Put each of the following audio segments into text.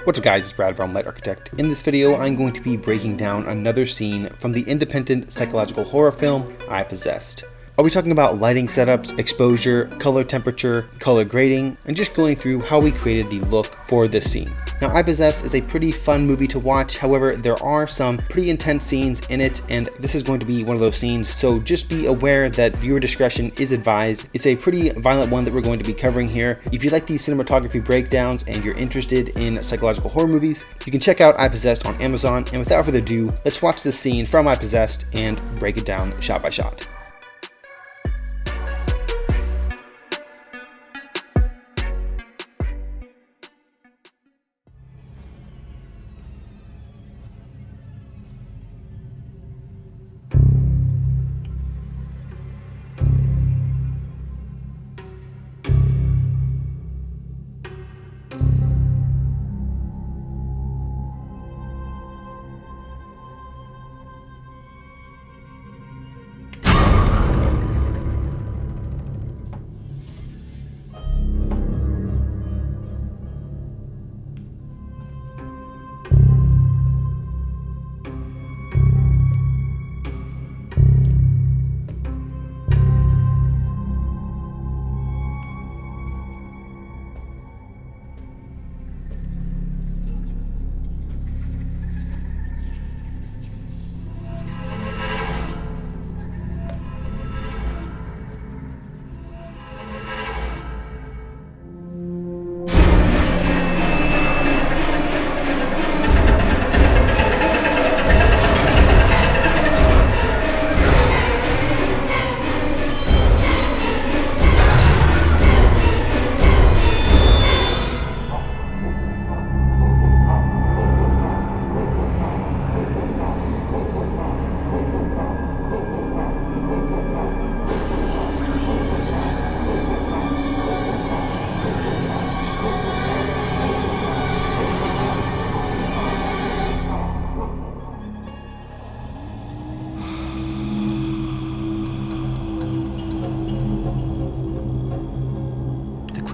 What's up guys, it's Brad from Light Architect. In this video, I'm going to be breaking down another scene from the independent psychological horror film, Ipossessed. I'll be talking about lighting setups, exposure, color temperature, color grading, and just going through how we created the look for this scene. Now, Ipossessed is a pretty fun movie to watch, however, there are some pretty intense scenes in it, and this is going to be one of those scenes, so just be aware that viewer discretion is advised. It's a pretty violent one that we're going to be covering here. If you like these cinematography breakdowns and you're interested in psychological horror movies, you can check out Ipossessed on Amazon, and without further ado, let's watch this scene from Ipossessed and break it down shot by shot.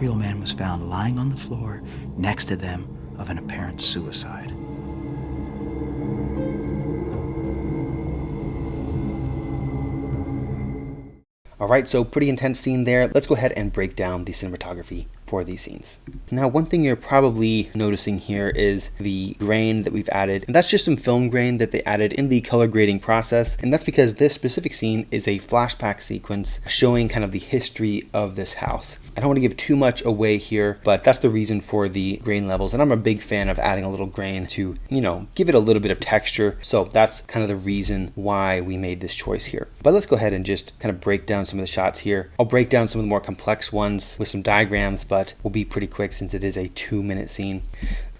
Real man was found lying on the floor next to them of an apparent suicide. Alright, so pretty intense scene there. Let's go ahead and break down the cinematography for these scenes. Now, one thing you're probably noticing here is the grain that we've added, and that's just some film grain that they added in the color grading process, and that's because this specific scene is a flashback sequence showing kind of the history of this house. I don't want to give too much away here, but that's the reason for the grain levels, and I'm a big fan of adding a little grain to, give it a little bit of texture, so that's kind of the reason why we made this choice here. But let's go ahead and just kind of break down some of the shots here. I'll break down some of the more complex ones with some diagrams, but we'll be pretty quick since it is a 2-minute scene.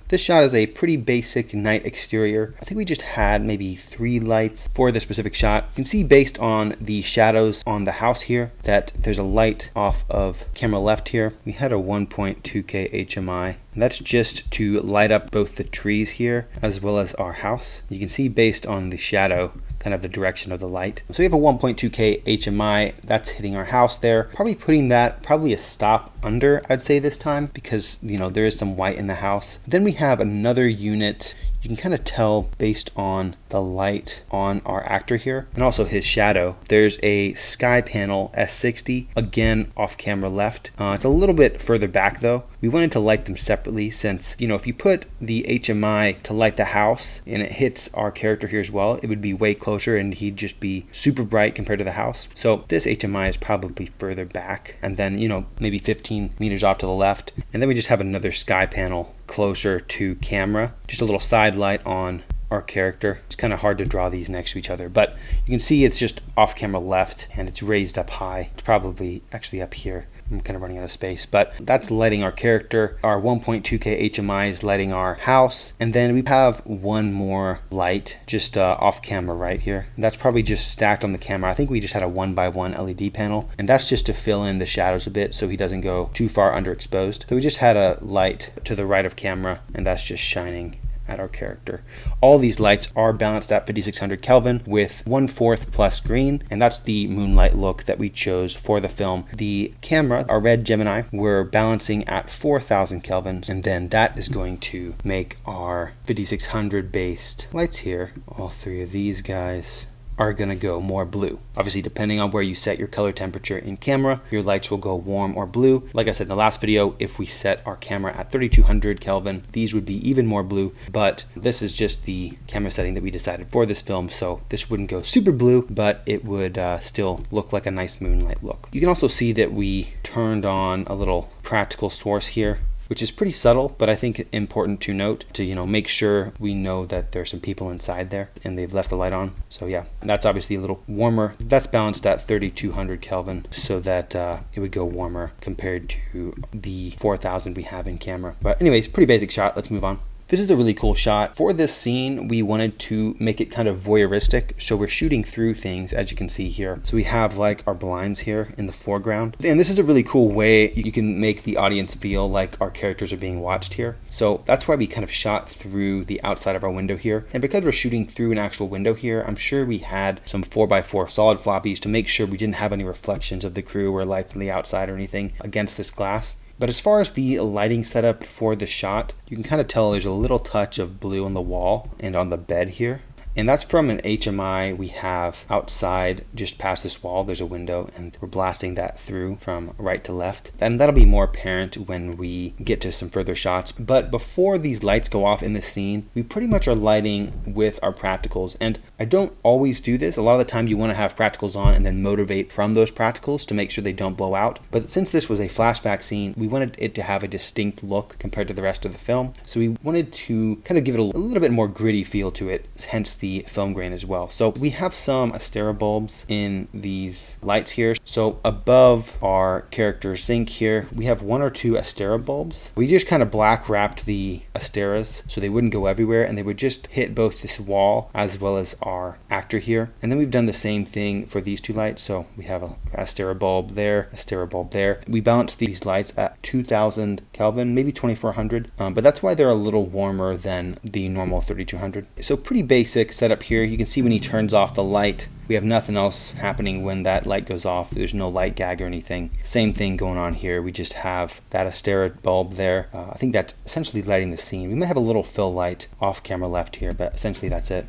This shot is a pretty basic night exterior. I think we just had maybe 3 lights for this specific shot. You can see based on the shadows on the house here that there's a light off of camera left here. We had a 1.2K HMI. And that's just to light up both the trees here as well as our house. You can see based on the shadow kind of the direction of the light. So we have a 1.2K HMI that's hitting our house there. Probably putting that a stop under, I'd say this time, because there is some white in the house. Then we have another unit. You can kind of tell based on the light on our actor here and also his shadow. There's a sky panel S60, again off camera left. It's a little bit further back though. We wanted to light them separately since, if you put the HMI to light the house and it hits our character here as well, it would be way closer and he'd just be super bright compared to the house. So this HMI is probably further back and then, maybe 15 meters off to the left. And then we just have another sky panel closer to camera, just a little side light on our character. It's kind of hard to draw these next to each other, but you can see it's just off camera left and it's raised up high. It's probably actually up here. I'm kind of running out of space, but that's lighting our character. Our 1.2K HMI is lighting our house. And then we have one more light just off camera right here. And that's probably just stacked on the camera. I think we just had a 1x1 LED panel, and that's just to fill in the shadows a bit so he doesn't go too far underexposed. So we just had a light to the right of camera, and that's just shining at our character. All these lights are balanced at 5600 Kelvin with 1/4 plus green, and that's the moonlight look that we chose for the film. The camera, our red Gemini, we're balancing at 4000 Kelvin, and then that is going to make our 5600 based lights here. All three of these guys are going to go more blue. Obviously, depending on where you set your color temperature in camera, your lights will go warm or blue. Like I said in the last video, if we set our camera at 3200 Kelvin, these would be even more blue, but this is just the camera setting that we decided for this film, so this wouldn't go super blue, but it would still look like a nice moonlight look. You can also see that we turned on a little practical source here, which is pretty subtle, but I think important to note to, make sure we know that there's some people inside there and they've left the light on. So yeah, that's obviously a little warmer. That's balanced at 3200 Kelvin so that it would go warmer compared to the 4000 we have in camera. But anyways, pretty basic shot. Let's move on. This is a really cool shot. For this scene, we wanted to make it kind of voyeuristic. So we're shooting through things, as you can see here. So we have like our blinds here in the foreground. And this is a really cool way you can make the audience feel like our characters are being watched here. So that's why we kind of shot through the outside of our window here. And because we're shooting through an actual window here, I'm sure we had some 4x4 solid floppies to make sure we didn't have any reflections of the crew or light from the outside or anything against this glass. But as far as the lighting setup for the shot, you can kind of tell there's a little touch of blue on the wall and on the bed here. And that's from an HMI we have outside just past this wall. There's a window and we're blasting that through from right to left. And that'll be more apparent when we get to some further shots. But before these lights go off in the scene, we pretty much are lighting with our practicals. And I don't always do this. A lot of the time you want to have practicals on and then motivate from those practicals to make sure they don't blow out. But since this was a flashback scene, we wanted it to have a distinct look compared to the rest of the film. So we wanted to kind of give it a little bit more gritty feel to it, hence the film grain as well. So we have some Astera bulbs in these lights here. So above our character sink here, we have 1 or 2 Astera bulbs. We just kind of black wrapped the Asteras so they wouldn't go everywhere and they would just hit both this wall as well as our actor here. And then we've done the same thing for these 2 lights. So we have a Astera bulb there, Astera bulb there. We balance these lights at 2000 Kelvin, maybe 2400, but that's why they're a little warmer than the normal 3200. So pretty basic setup here. You can see when he turns off the light, we have nothing else happening when that light goes off. There's no light gag or anything. Same thing going on here. We just have that Astera bulb there. I think that's essentially lighting the scene. We might have a little fill light off camera left here, but essentially that's it.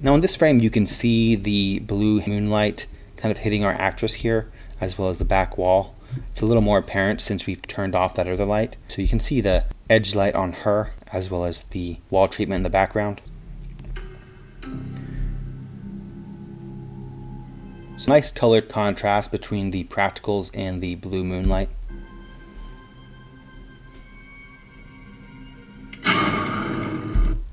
Now in this frame, you can see the blue moonlight kind of hitting our actress here, as well as the back wall. It's a little more apparent since we've turned off that other light. So you can see the edge light on her, as well as the wall treatment in the background. So nice colored contrast between the practicals and the blue moonlight.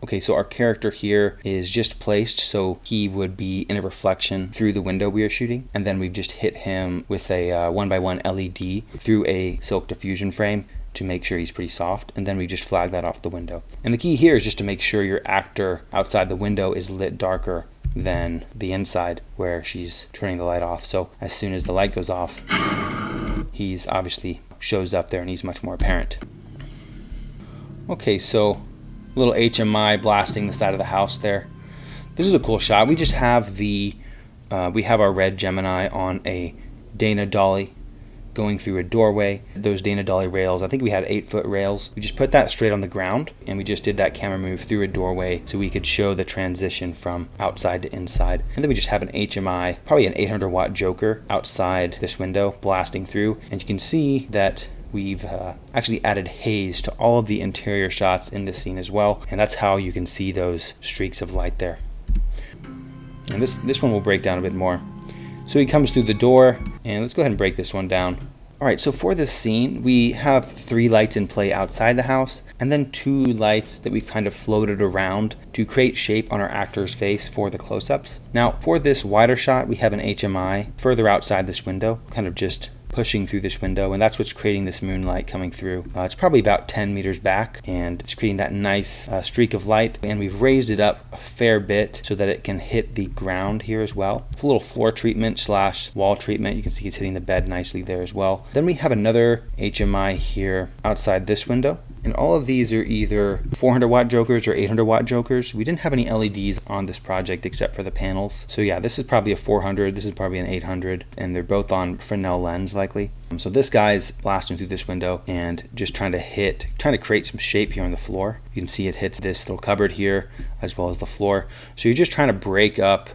Okay, so our character here is just placed, so he would be in a reflection through the window we are shooting, and then we've just hit him with a 1x1 LED through a silk diffusion frame to make sure he's pretty soft, and then we just flag that off the window. And the key here is just to make sure your actor outside the window is lit darker than the inside where she's turning the light off. So as soon as the light goes off, he's obviously shows up there and he's much more apparent. Okay, so little HMI blasting the side of the house there. This is a cool shot. We just have we have our red Gemini on a Dana dolly going through a doorway. Those Dana dolly rails, I think we had 8-foot rails. We just put that straight on the ground and we just did that camera move through a doorway so we could show the transition from outside to inside. And then we just have an HMI, probably an 800 watt Joker outside this window blasting through. And you can see that we've actually added haze to all of the interior shots in this scene as well. And that's how you can see those streaks of light there. And this one will break down a bit more. So he comes through the door, and let's go ahead and break this one down. All right, so for this scene, we have 3 lights in play outside the house, and then 2 lights that we've kind of floated around to create shape on our actor's face for the close-ups. Now, for this wider shot, we have an HMI further outside this window, kind of just pushing through this window, and that's what's creating this moonlight coming through. It's probably about 10 meters back, and it's creating that nice streak of light, and we've raised it up a fair bit so that it can hit the ground here as well. It's a little floor treatment / wall treatment. You can see it's hitting the bed nicely there as well. Then we have another HMI here outside this window, And all of these are either 400 watt jokers or 800 watt jokers. We didn't have any LEDs on this project except for the panels. So yeah, this is probably a 400, this is probably an 800, and they're both on Fresnel lens likely. So this guy's blasting through this window and just trying to create some shape here on the floor. You can see it hits this little cupboard here as well as the floor. So you're just trying to break up,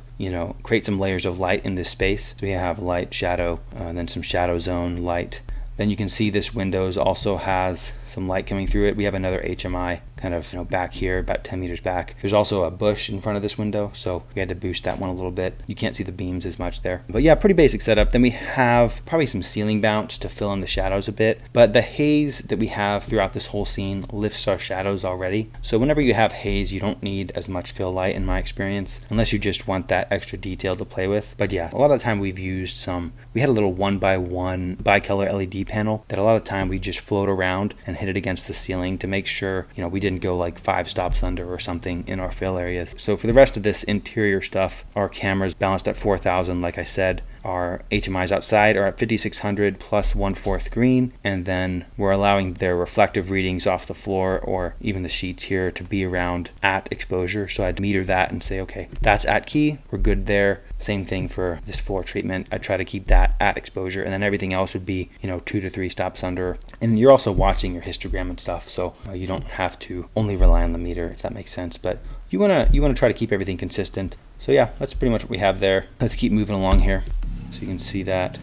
create some layers of light in this space. So we have light, shadow, then some shadow zone, light. Then you can see this windows also has some light coming through it. We have another HMI kind of back here, about 10 meters back. There's also a bush in front of this window, so we had to boost that one a little bit. You can't see the beams as much there. But yeah, pretty basic setup. Then we have probably some ceiling bounce to fill in the shadows a bit. But the haze that we have throughout this whole scene lifts our shadows already. So whenever you have haze, you don't need as much fill light in my experience, unless you just want that extra detail to play with. But yeah, a lot of the time we've used we had a little 1x1 bicolor LED panel that a lot of the time we just float around and hit it against the ceiling to make sure, we didn't go like 5 stops under or something in our fill areas. So for the rest of this interior stuff, our camera's balanced at 4,000, like I said. Our HMIs outside are at 5600 plus 1/4 green, and then we're allowing their reflective readings off the floor or even the sheets here to be around at exposure. So I'd meter that and say, okay, that's at key, we're good there. Same thing for this floor treatment. I try to keep that at exposure, and then everything else would be 2 to 3 stops under. And you're also watching your histogram and stuff, so you don't have to only rely on the meter, if that makes sense. But you wanna try to keep everything consistent. So yeah, that's pretty much what we have there. Let's keep moving along here. So you can see that.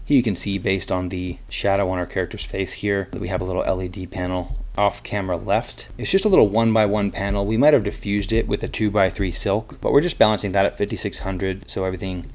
Here you can see, based on the shadow on our character's face here, that we have a little LED panel off camera left. It's just a little 1x1 panel. We might have diffused it with a 2x3 silk, but we're just balancing that at 5600 so everything,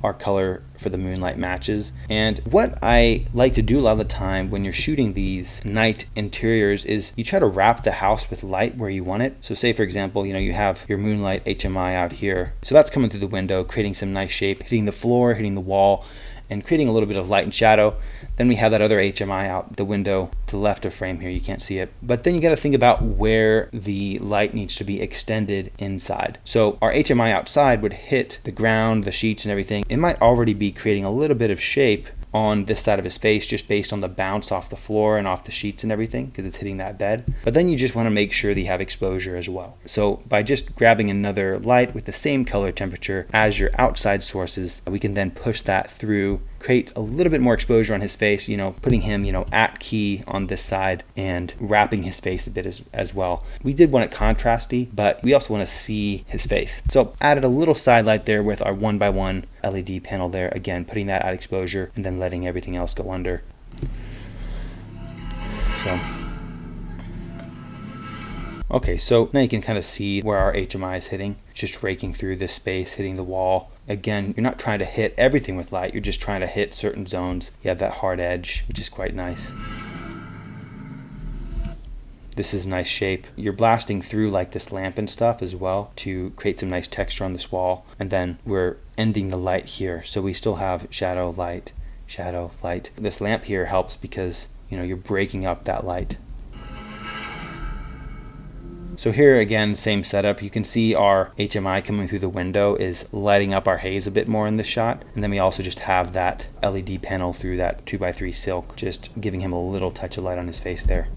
our color for the moonlight matches. And what I like to do a lot of the time when you're shooting these night interiors is you try to wrap the house with light where you want it. So say for example, you have your moonlight HMI out here. So that's coming through the window, creating some nice shape, hitting the floor, hitting the wall, and creating a little bit of light and shadow. Then we have that other HMI out the window to the left of frame here. You can't see it. But then you got to think about where the light needs to be extended inside. So our HMI outside would hit the ground, the sheets and everything. It might already be creating a little bit of shape on this side of his face just based on the bounce off the floor and off the sheets and everything because it's hitting that bed. But then you just want to make sure that you have exposure as well. So by just grabbing another light with the same color temperature as your outside sources, we can then push that through, create a little bit more exposure on his face, putting him, at key on this side and wrapping his face a bit as well. We did want it contrasty, but we also want to see his face. So added a little side light there with our 1x1 LED panel there, again, putting that at exposure and then letting everything else go under. So, okay, so now you can kind of see where our HMI is hitting, just raking through this space, hitting the wall. Again, you're not trying to hit everything with light, you're just trying to hit certain zones. You have that hard edge, which is quite nice. This is nice shape. You're blasting through like this lamp and stuff as well to create some nice texture on this wall. And then we're ending the light here. So we still have shadow, light, shadow, light. This lamp here helps because, you're breaking up that light. So here again, same setup. You can see our HMI coming through the window is lighting up our haze a bit more in this shot. And then we also just have that LED panel through that 2x3 silk, just giving him a little touch of light on his face there.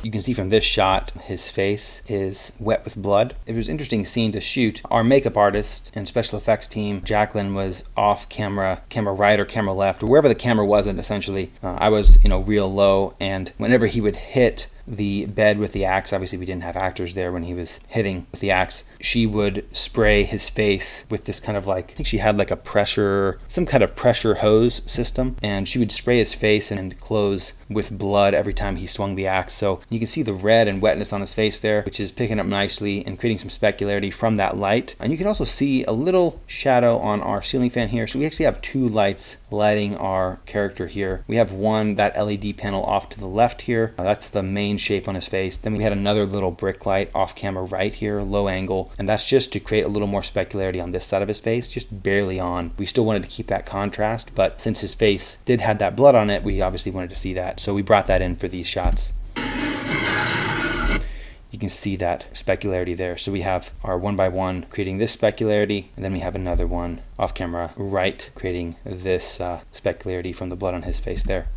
You can see from this shot, his face is wet with blood. It was an interesting scene to shoot. Our makeup artist and special effects team, Jacqueline, was off camera, camera right or camera left, or wherever the camera wasn't, essentially. I was, real low, and whenever he would hit the bed with the axe, obviously we didn't have actors there when he was hitting with the axe, she would spray his face with this kind of I think she had some kind of pressure hose system, and she would spray his face and clothes with blood every time he swung the axe. So you can see the red and wetness on his face there, which is picking up nicely and creating some specularity from that light. And you can also see a little shadow on our ceiling fan here. So we actually have 2 lights lighting our character here. We have one, that LED panel off to the left here. That's the main shape on his face. Then we had another little brick light off camera right here, low angle, and that's just to create a little more specularity on this side of his face, just barely on. We still wanted to keep that contrast, but since his face did have that blood on it, we obviously wanted to see that, so we brought that in for these shots. can see that specularity there. So we have our 1x1 creating this specularity, and then we have another one off camera right creating this specularity from the blood on his face there.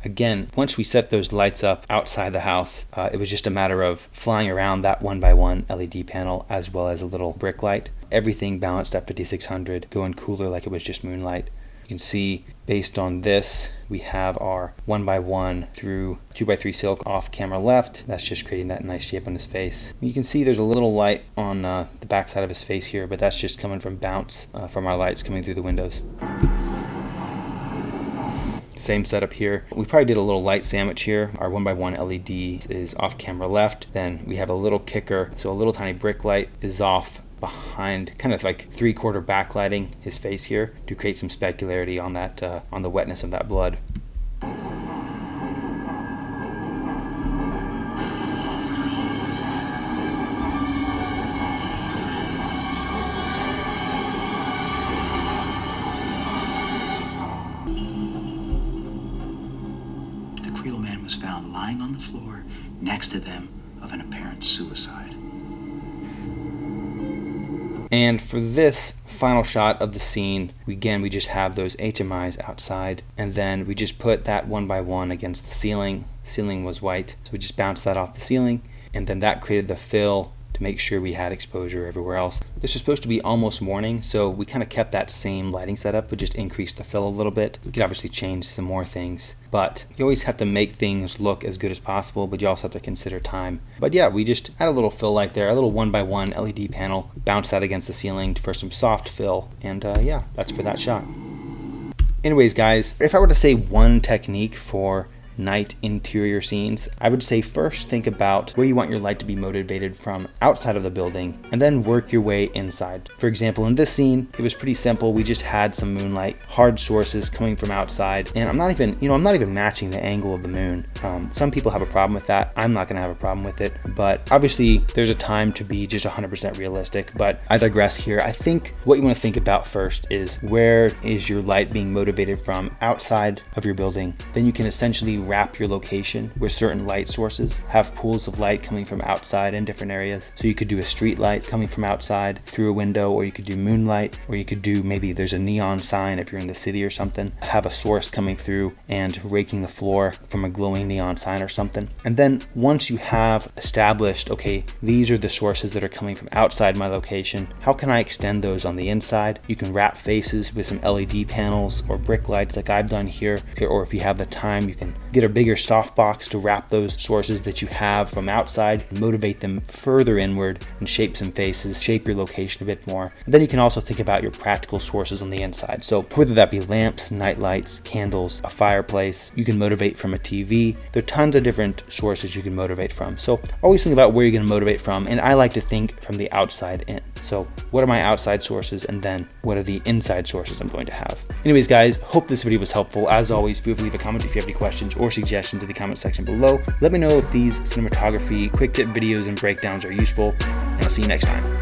Again, once we set those lights up outside the house, it was just a matter of flying around that 1x1 LED panel as well as a little brick light. Everything balanced at 5600, going cooler like it was just moonlight. You can see based on this, we have our 1x1 through 2x3 silk off camera left. That's just creating that nice shape on his face. You can see there's a little light on the back side of his face here, but that's just coming from bounce from our lights coming through the windows. Same setup here. We probably did a little light sandwich here. Our 1x1 LED is off camera left. Then we have a little kicker. So a little tiny brick light is off behind, kind of like 3/4 backlighting his face here to create some specularity on that, on the wetness of that blood. Was found lying on the floor next to them of an apparent suicide. And for this final shot of the scene, we just have those HMIs outside, and then we just put that 1x1 against the ceiling. The ceiling was white, so we just bounced that off the ceiling, and then that created the fill to make sure we had exposure everywhere else. This was supposed to be almost morning, so we kind of kept that same lighting setup, but just increased the fill a little bit. You could obviously change some more things, but you always have to make things look as good as possible, but you also have to consider time. But yeah, we just had a little fill light there, a little 1x1 LED panel, bounce that against the ceiling for some soft fill, and yeah, that's for that shot. Anyways, guys, if I were to say one technique for night interior scenes, I would say first think about where you want your light to be motivated from outside of the building, and then work your way inside. For example, in this scene, it was pretty simple. We just had some moonlight, hard sources coming from outside, and I'm not even matching the angle of the moon. Some people have a problem with that. I'm not going to have a problem with it, but obviously there's a time to be just 100% realistic, but I digress here. I think what you want to think about first is where is your light being motivated from outside of your building. Then you can essentially wrap your location where certain light sources have pools of light coming from outside in different areas. So you could do a street light coming from outside through a window, or you could do moonlight, or you could do, maybe there's a neon sign if you're in the city or something, have a source coming through and raking the floor from a glowing neon sign or something. And then once you have established, okay, these are the sources that are coming from outside my location, how can I extend those on the inside? You can wrap faces with some LED panels or brick lights like I've done here, or if you have the time, you can get a bigger softbox to wrap those sources that you have from outside, motivate them further inward and shape some faces, shape your location a bit more. And then you can also think about your practical sources on the inside. So whether that be lamps, night lights, candles, a fireplace, you can motivate from a TV. There are tons of different sources you can motivate from. So always think about where you're going to motivate from, and I like to think from the outside in. So what are my outside sources, and then what are the inside sources I'm going to have? Anyways, guys, hope this video was helpful. As always, feel free to leave a comment if you have any questions or suggestions in the comment section below. Let me know if these cinematography quick tip videos and breakdowns are useful, and I'll see you next time.